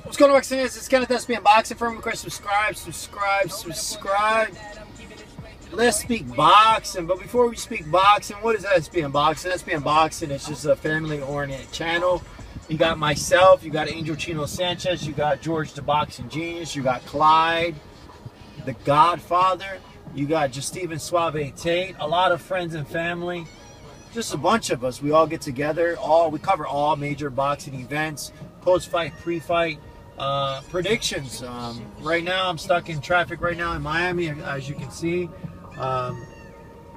What's going on, Roxanne? It's Kenneth SB Boxing Firm. Of course, subscribe. Let's speak boxing. But before we speak boxing, what is SB Boxing? SB Boxing is just a family-oriented channel. You got myself, you got Angel Chino Sanchez, you got George the Boxing Genius, you got Clyde, the Godfather, you got just Steven Suave Tate, a lot of friends and family. Just a bunch of us. We all get together. We cover all major boxing events, post-fight, pre-fight, predictions. Right now, I'm stuck in traffic right now in Miami, as you can see.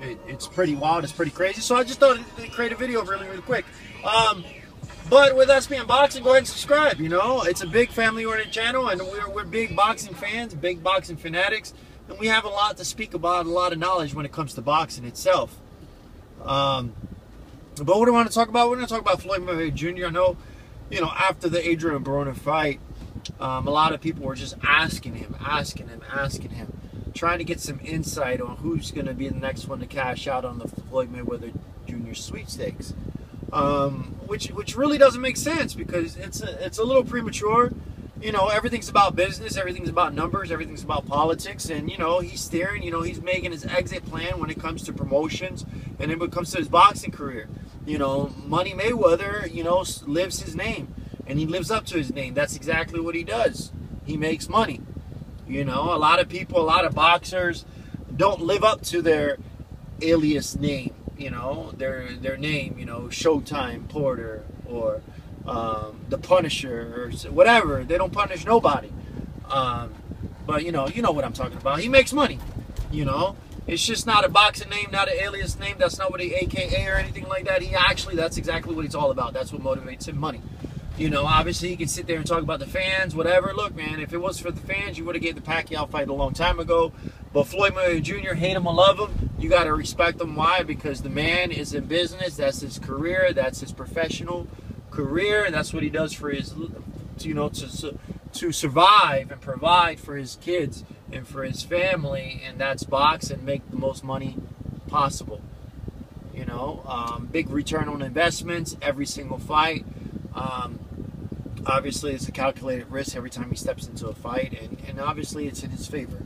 It's pretty wild. It's pretty crazy. So I just thought I'd create a video really quick. But with us being boxing, go ahead and subscribe. You know, it's a big family-oriented channel, and we're big boxing fans, big boxing fanatics, and we have a lot to speak about, a lot of knowledge when it comes to boxing itself. But what do I want to talk about? We're going to talk about Floyd Mayweather Jr. I know, you know, after the Adrian Broner fight, a lot of people were just asking him, trying to get some insight on who's going to be the next one to cash out on the Floyd Mayweather Jr. Sweepstakes, which really doesn't make sense because it's a little premature. You know, everything's about business, everything's about numbers, everything's about politics, and, you know, he's steering, you know, he's making his exit plan when it comes to promotions and then when it comes to his boxing career. You know, Money Mayweather, you know, lives his name, and he lives up to his name. That's exactly what he does. He makes money. You know, a lot of people, a lot of boxers don't live up to their alias name, you know, their name, you know, Showtime Porter or the Punisher or whatever. They don't punish nobody. But you know what I'm talking about. He makes money. You know, it's just not a boxing name, not an alias name. That's not what he AKA or anything like that. That's exactly what he's all about. That's what motivates him, money. You know, obviously he can sit there and talk about the fans, whatever. Look, man, if it was for the fans, you would have gave the Pacquiao fight a long time ago. But Floyd Mayweather Jr., hate him or love him, you got to respect him. Why? Because the man is in business. That's his career. That's his professional career. That's what he does for his, you know, to survive and provide for his kids and for his family, and that's box and make the most money possible. You know, big return on investments every single fight. Obviously, it's a calculated risk every time he steps into a fight, and obviously it's in his favor.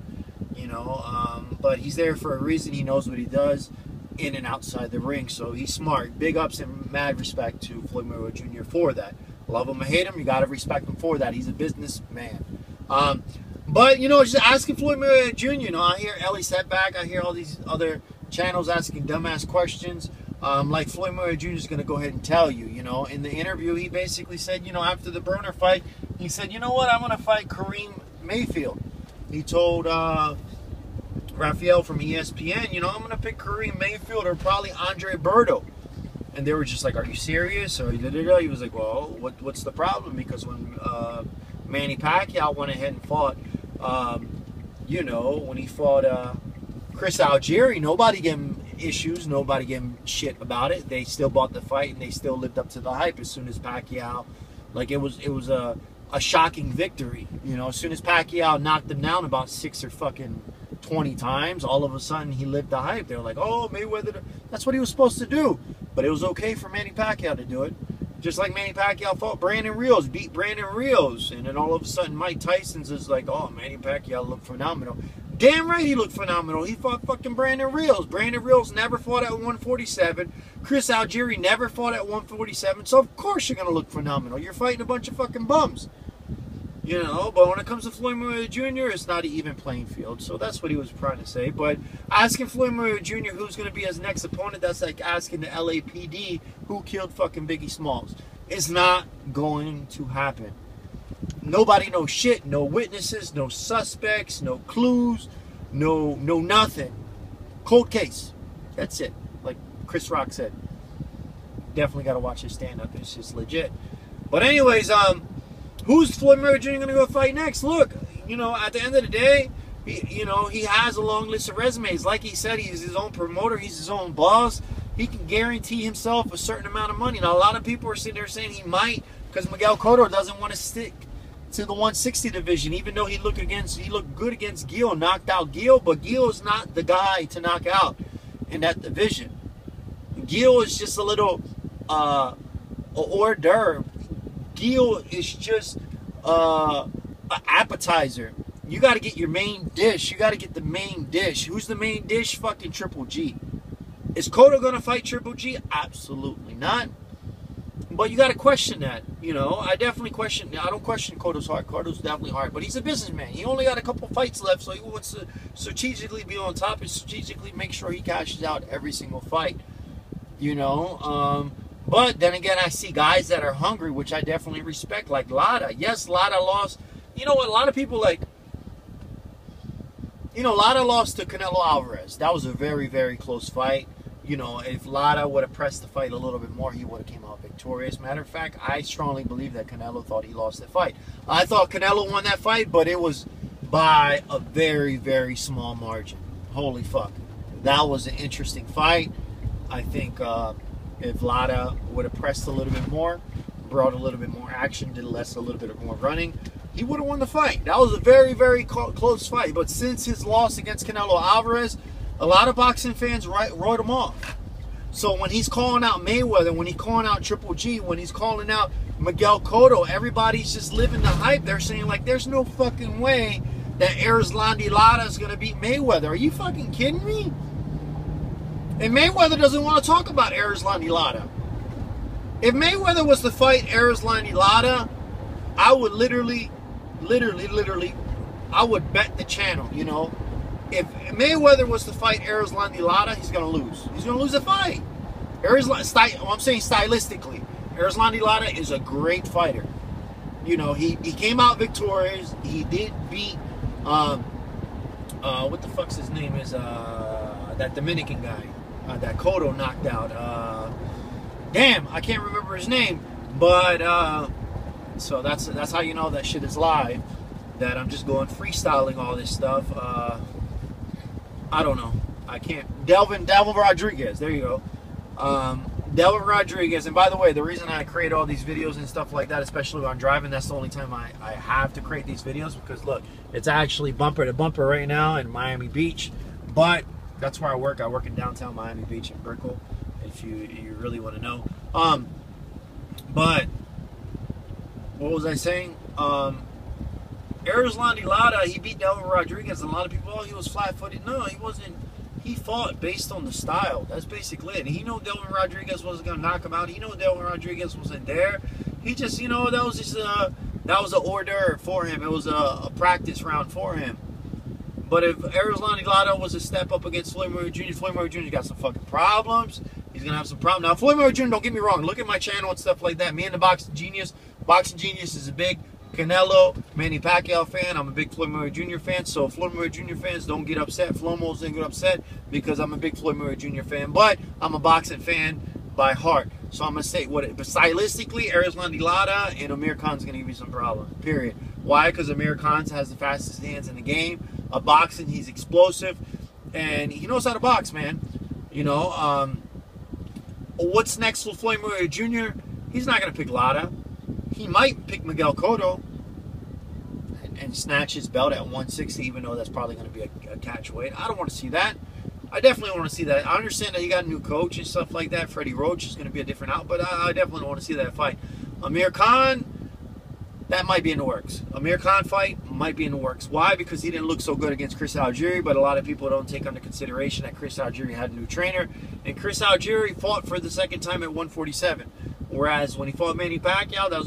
You know, but he's there for a reason. He knows what he does in and outside the ring, so he's smart. Big ups and mad respect to Floyd Mayweather Jr. for that. Love him or hate him, you got to respect him for that. He's a businessman. But, you know, just asking Floyd Mayweather Jr., you know, I hear Ellie Setback, I hear all these other channels asking dumbass questions. Like Floyd Mayweather Jr. is going to go ahead and tell you, you know. In the interview, he basically said, you know, after the Broner fight, he said, you know what, I'm going to fight Kareem Mayfield. He told Raphael from ESPN, you know, I'm going to pick Kareem Mayfield or probably Andre Berto. And they were just like, are you serious? Or he was like, well, what's the problem? Because when Manny Pacquiao went ahead and fought, you know, when he fought Chris Algieri, nobody gave him issues. Nobody gave him shit about it. They still bought the fight, and they still lived up to the hype as soon as Pacquiao, like, it was a shocking victory. You know, as soon as Pacquiao knocked him down about 6 or fucking 20 times, all of a sudden he lived the hype. They were like, oh, Mayweather, that's what he was supposed to do. But it was okay for Manny Pacquiao to do it. Just like Manny Pacquiao fought Brandon Rios, beat Brandon Rios. And then all of a sudden Mike Tyson's is like, oh, Manny Pacquiao looked phenomenal. Damn right he looked phenomenal. He fought fucking Brandon Rios. Brandon Rios never fought at 147. Chris Algieri never fought at 147. So of course you're going to look phenomenal. You're fighting a bunch of fucking bums. You know, but when it comes to Floyd Mayweather Jr., it's not an even playing field. So that's what he was trying to say. But asking Floyd Mayweather Jr. who's going to be his next opponent, that's like asking the LAPD who killed fucking Biggie Smalls. It's not going to happen. Nobody knows shit. No witnesses, no suspects, no clues, no nothing. Cold case. That's it. Like Chris Rock said. Definitely got to watch his stand-up. It's just legit. But anyways, who's Floyd Mayweather Jr. going to go fight next? Look, you know, at the end of the day, he has a long list of resumes. Like he said, he's his own promoter. He's his own boss. He can guarantee himself a certain amount of money. Now, a lot of people are sitting there saying he might because Miguel Cotto doesn't want to stick to the 160 division, even though he looked good against Gil, knocked out Gil, but Gil is not the guy to knock out in that division. Gil is just a little hors d'oeuvre. Gil is just appetizer. You got to get your main dish. You got to get the main dish. Who's the main dish? Fucking Triple G. Is Cotto going to fight Triple G? Absolutely not. But you got to question that. You know, I definitely question. I don't question Cotto's heart. Cotto's definitely hard. But he's a businessman. He only got a couple fights left, so he wants to strategically be on top and strategically make sure he cashes out every single fight. You know, but then again, I see guys that are hungry, which I definitely respect, like Lara. Yes, Lara lost. You know what? A lot of people like. You know, Lara lost to Canelo Alvarez. That was a very, very close fight. You know, if Lara would have pressed the fight a little bit more, he would have came out victorious. Matter of fact, I strongly believe that Canelo thought he lost that fight. I thought Canelo won that fight, but it was by a very, very small margin. Holy fuck. That was an interesting fight. I think if Lara would have pressed a little bit more, brought a little bit more action, did a little bit more running, he would have won the fight. That was a very, very close fight. But since his loss against Canelo Alvarez, a lot of boxing fans wrote him off. So when he's calling out Mayweather, when he's calling out Triple G, when he's calling out Miguel Cotto, everybody's just living the hype. They're saying, like, there's no fucking way that Erislandy Lara is going to beat Mayweather. Are you fucking kidding me? And Mayweather doesn't want to talk about Erislandy Lara. If Mayweather was to fight Erislandy Lara, I would literally, I would bet the channel, you know. If Mayweather was to fight Erislandy Lara, he's going to lose. He's going to lose the fight. I'm saying stylistically, Erislandy Lara is a great fighter. You know, he came out victorious. He did beat, what the fuck's his name is, that Dominican guy that Cotto knocked out. Damn, I can't remember his name. But, so that's how you know that shit is live. That I'm just going freestyling all this stuff. I don't know. I can't. Delvin Rodriguez. There you go. Delvin Rodriguez. And by the way, the reason I create all these videos and stuff like that, especially when I'm driving, that's the only time I have to create these videos, because look, it's actually bumper to bumper right now in Miami Beach. But that's where I work. I work in downtown Miami Beach in Brickell, if you really want to know. But what was I saying? Erislandy Lara, he beat Delvin Rodriguez, and a lot of people, oh, he was flat-footed. No, he wasn't. He fought based on the style. That's basically it. He knew Delvin Rodriguez wasn't going to knock him out. He knew Delvin Rodriguez wasn't there. He just, you know, that was just that was an hors d'oeuvre for him. It was a practice round for him. But if Erislandy Lara was a step up against Floyd Mayweather Jr., Floyd Mayweather Jr. got some fucking problems. He's going to have some problems. Now, Floyd Mayweather Jr., don't get me wrong. Look at my channel and stuff like that. Me and the Boxing Genius. Boxing Genius is a big Canelo, Manny Pacquiao fan. I'm a big Floyd Mayweather Jr. fan. So Floyd Mayweather Jr. fans, don't get upset. Flomos didn't get upset because I'm a big Floyd Mayweather Jr. fan. But I'm a boxing fan by heart. So I'm going to say, but stylistically, Erislandy Lara and Amir Khan's going to give you some problems, period. Why? Because Amir Khan has the fastest hands in the game. Boxing, he's explosive. And he knows how to box, man. You know, what's next for Floyd Mayweather Jr.? He's not going to pick Lara. He might pick Miguel Cotto and snatch his belt at 160, even though that's probably going to be a catch weight. I don't want to see that. I definitely want to see that. I understand that he got a new coach and stuff like that. Freddie Roach is going to be a different out, but I definitely don't want to see that fight. Amir Khan, that might be in the works. Amir Khan fight might be in the works. Why? Because he didn't look so good against Chris Algieri, but a lot of people don't take under consideration that Chris Algieri had a new trainer, and Chris Algieri fought for the second time at 147. Whereas when he fought Manny Pacquiao, that was